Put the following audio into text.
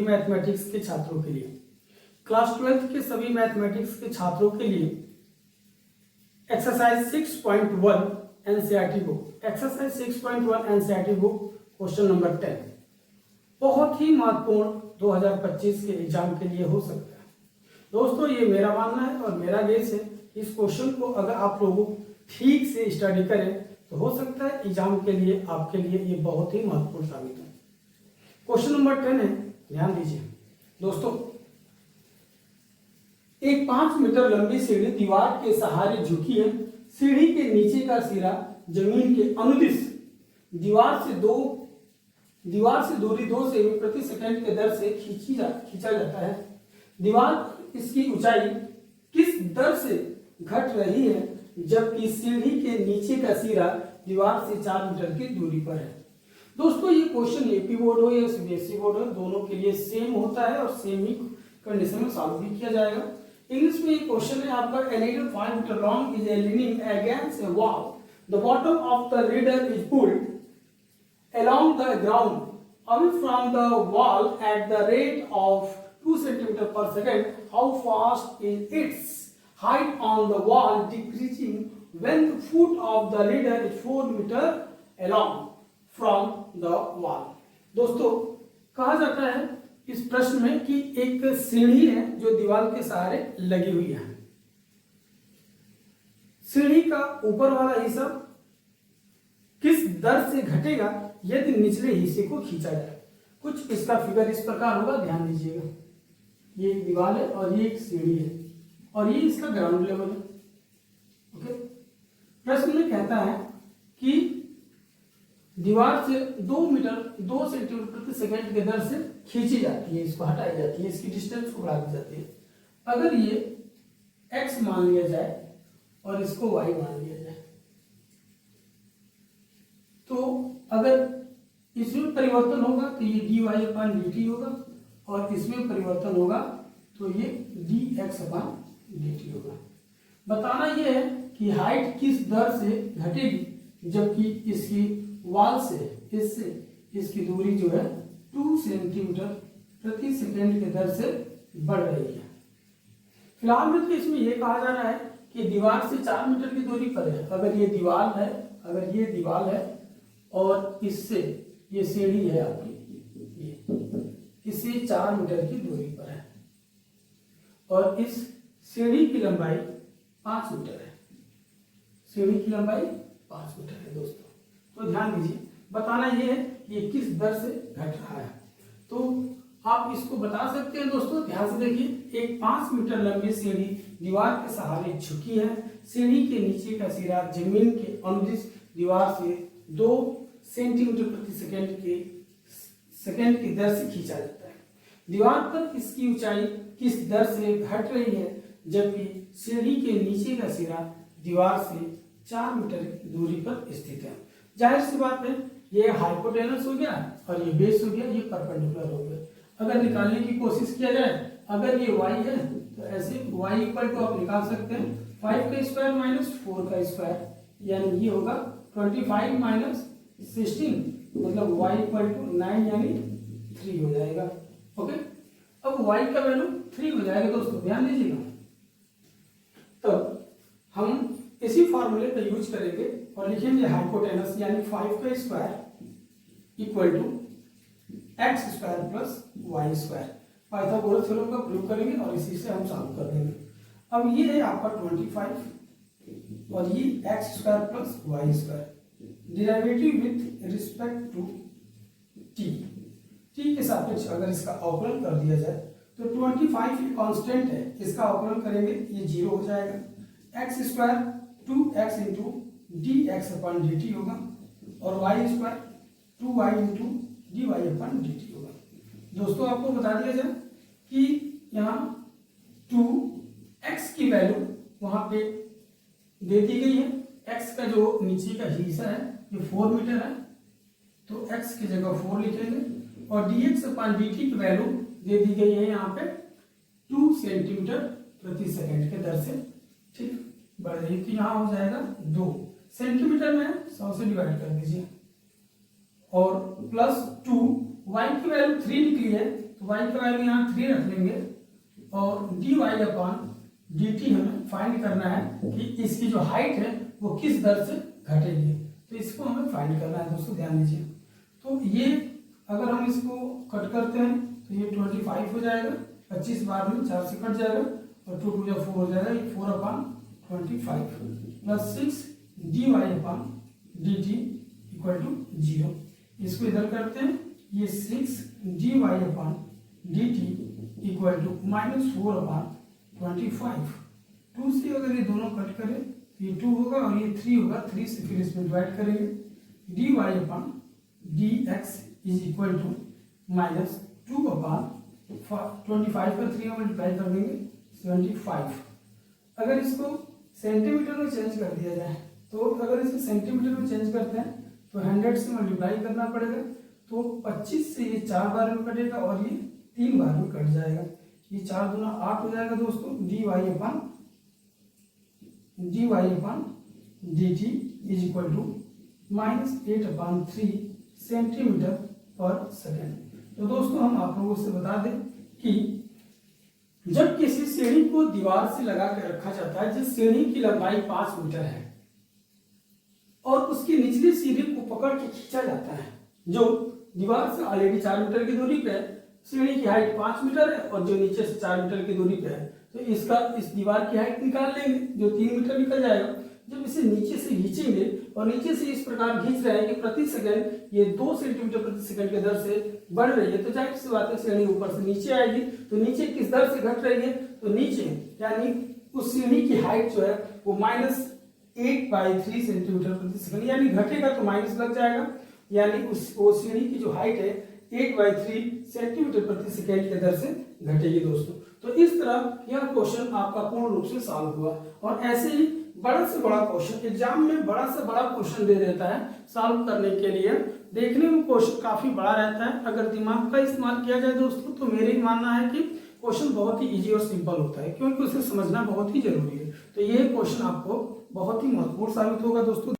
Mathematics के छात्रों के लिए, क्लास 12th के सभी मैथमेटिक्स के छात्रों के लिए exercise 6.1 NCERT book, exercise 6.1 NCERT book question number 10 बहुत ही महत्वपूर्ण 2025 के एग्जाम के लिए हो सकता है। दोस्तों ये मेरा मानना है और मेरा गेस है, इस क्वेश्चन को अगर आप लोग ठीक से स्टडी करें तो हो सकता है एग्जाम के लिए आपके लिए ये बहुत ही महत्वपूर्ण साबित हो। क्वेश्चन नंबर 10 है, ध्यान दीजिए दोस्तों। एक 5 मीटर लंबी सीढ़ी दीवार के सहारे झुकी है। सीढ़ी के नीचे का सिरा जमीन के अनुदिश दीवार से दूरी 2 सेमी प्रति सेकंड के दर से खींचा जाता है। दीवार इसकी ऊंचाई किस दर से घट रही है जबकि सीढ़ी के नीचे का सिरा दीवार से 4 मीटर की दूरी पर है। दोस्तों ये क्वेश्चन एपी बोर्ड हो या सीबीएसई बोर्ड हो, दोनों के लिए सेम होता है और सेम ही कंडीशन में सॉल्व भी किया जाएगा। इंग्लिश में ये क्वेश्चन है आपका, a ladder 5 meter long is leaning against a wall. The bottom of the ladder is pulled along the ground away from the wall at the rate of 2 centimeter per second. How fast is its height on the wall decreasing when the foot of the ladder is 4 meter along from the wall? दोस्तों कहा जाता है इस प्रश्न में कि एक सीढ़ी है जो दीवार के सहारे लगी हुई है। सीढ़ी का ऊपर वाला हिस्सा किस दर से घटेगा यदि निचले हिस्से को खींचा जाए। कुछ इसका फिगर इस प्रकार होगा, ध्यान दीजिएगा। ये एक दीवार है और ये एक सीढ़ी है और ये इसका ग्राउंड लेवल है। ओके, प्रश्न में कहता है कि दीवार से 2 सेंटीमीटर प्रति सेकंड के दर से खींची जाती है, इसको हटाई जाती है, इसकी डिस्टेंस को बढ़ा दी जाती है। अगर ये x मान लिया जाए और इसको y मान लिया जाए तो अगर इसमें परिवर्तन होगा तो ये dy/dt होगा और इसमें परिवर्तन होगा तो ये dx/dt होगा। बताना ये है कि हाइट किस दर से घटेगी जबकि इसकी वॉल से इसकी दूरी जो है 2 सेंटीमीटर प्रति सेकंड के दर से बढ़ रही है। फिलहाल में तो इसमें यह कहा जा रहा है कि दीवार से 4 मीटर की दूरी पर है। अगर ये दीवार है और इससे ये सीढ़ी है आपकी, ये इससे 4 मीटर की दूरी पर है और इस सीढ़ी की लंबाई 5 मीटर है। सीढ़ी की लंबाई 5 मीटर है दोस्तों। तो ध्यान दीजिए, बताना ये है ये किस दर से घट रहा है। तो आप इसको बता सकते हैं दोस्तों, ध्यान से देखिए। एक 5 मीटर लंबी सीढ़ी दीवार के सहारे झुकी है। सीढ़ी के नीचे का सिरा जमीन के अनुदिश दीवार से 2 सेंटीमीटर प्रति सेकंड की दर से खींचा जाता है। दीवार पर इसकी ऊंचाई किस दर से घट रही है जबकि सीढ़ी के नीचे का सिरा दीवार से 4 मीटर की दूरी पर स्थित है। जाहिर सी बात है, ये हाइपोटेनस हो गया और ये बेस हो गया, ये परपेंडिकुलर हो गया। अगर निकालने की कोशिश किया जाए, अगर ये y है तो ऐसे y इक्वल टू आप निकाल सकते हैं 5 का स्क्वायर माइनस 4 का स्क्वायर, यानी ये होगा 25 माइनस 16, मतलब y इक्वल टू 9 यानी 3 हो जाएगा। ओके, अब y का वैल्यू 3 हो जाएगा दोस्तों, ध्यान दीजिएगा। तब हम इसी फॉर्मूले का यूज करेंगे और लिखेंगे हाइपोटेनस यानी 5 का square equal to x square plus y square. Pythagoras theorem का प्रयोग करेंगे और इसी से हम सॉल्व कर देंगे। अब ये है आपका 25 और ये x square plus y square, derivative with respect to t के सापेक्ष अगर इसका अवकलन कर दिया जाए तो 25 ये कांस्टेंट है, इसका अवकलन करेंगे ये 0 हो जाएगा। X square 2x into dx/dt होगा और y square 2y into dy/dt होगा। दोस्तों आपको बता दिया जाए कि यहाँ 2x की वैल्यू वहां पे दे दी गई है। x का जो नीचे का हिस्सा है ये 4 मीटर है तो x की जगह 4 लिखेंगे और dx/dt की वैल्यू दे दी गई है यहाँ पे 2 सेंटीमीटर प्रति सेकंड के दर से, ठीक, बढ़ रही। तो यहाँ हो जाएगा 2 सेंटीमीटर में 100 से डिवाइड कर दीजिए और प्लस 2 y की वैल्यू 3 निकली है तो y का वैल्यू यहाँ 3 रख लेंगे और dy/dt हमें फाइंड करना है कि इसकी जो हाइट है वो किस दर से घटेगी, तो इसको हमें फाइंड करना है दोस्तों, ध्यान दीजिए। तो ये अगर हम इसको कट करते हैं तो ये 25 हो जाएगा, 25 बार में 4 से कट जाएगा और 2 2 4 हो जाएगा, ये 4/25 प्लस 6 dy/dt इक्वल टू 0। इसको इधर करते हैं, ये 6 dy/dt इक्वल टू -4/25। 2 से अगर ये दोनों कट करें तो ये 2 होगा और ये 3 होगा, 3 से फिर इसमें डिवाइड करेंगे, dy/dx इज इक्वल टू -2/25 पर 3 मल्टीप्लाई कर देंगे 75। अगर इसको सेंटीमीटर में चेंज कर दिया जाए तो अगर इसे सेंटीमीटर में चेंज करते हैं तो 100 से मल्टीप्लाई करना पड़ेगा, तो 25 से ये 4 बार में कटेगा और ये 3 बार में कट जाएगा, ये 4 दूना 8 हो जाएगा दोस्तों। dy/dt is equal to -8/3 centimetre पर सेकेंड। तो दोस्तों हम आप लोगों से बता दें कि जब किसी सीढ़ी को दीवार से लगा कर रखा जाता है जिस सीढ़ी की लंबाई 5 मीटर है और उसकी निचली सीढ़ी को पकड़ के खींचा जाता है, जो दीवार से ऑलरेडी 4 मीटर की दूरी पे है, सीढ़ी की हाइट 5 मीटर है और जो नीचे से 4 मीटर की दूरी पे है, तो इस दीवार की हाइट निकाल लेंगे जो 3 मीटर निकल जाएगा। जब इसे नीचे से खींचेंगे और नीचे से इस प्रकार खींच रहे हैं कि प्रति सेकंड ये 2 सेंटीमीटर प्रति सेकंड के दर से बढ़ रही है, तो जाहिर सी बात है सीढ़ी ऊपर से नीचे आएगी, तो नीचे किस दर से घट रही है, तो नीचे यानी उस सीढ़ी की हाइट जो है वो -8/3 सेंटीमीटर प्रति सेकंड, यानी घटेगा तो माइनस लग जाएगा, यानी वो सीढ़ी की जो हाइट है 8/3 सेंटीमीटर प्रति सेकंड के दर से घटेगी दोस्तों। तो इस तरह यह क्वेश्चन आपका पूर्ण रूप से सॉल्व हुआ। और ऐसे ही बड़ा से बड़ा क्वेश्चन एग्जाम में बड़ा से बड़ा क्वेश्चन दे देता है सॉल्व करने के लिए, देखने में क्वेश्चन काफी बड़ा रहता है, अगर दिमाग का इस्तेमाल किया जाए दोस्तों तो मेरे मानना है कि क्वेश्चन बहुत ही इजी और सिंपल होता है, क्योंकि उसे समझना बहुत ही जरूरी है। तो ये क्वेश्चन आपको बहुत ही महत्वपूर्ण साबित होगा दोस्तों।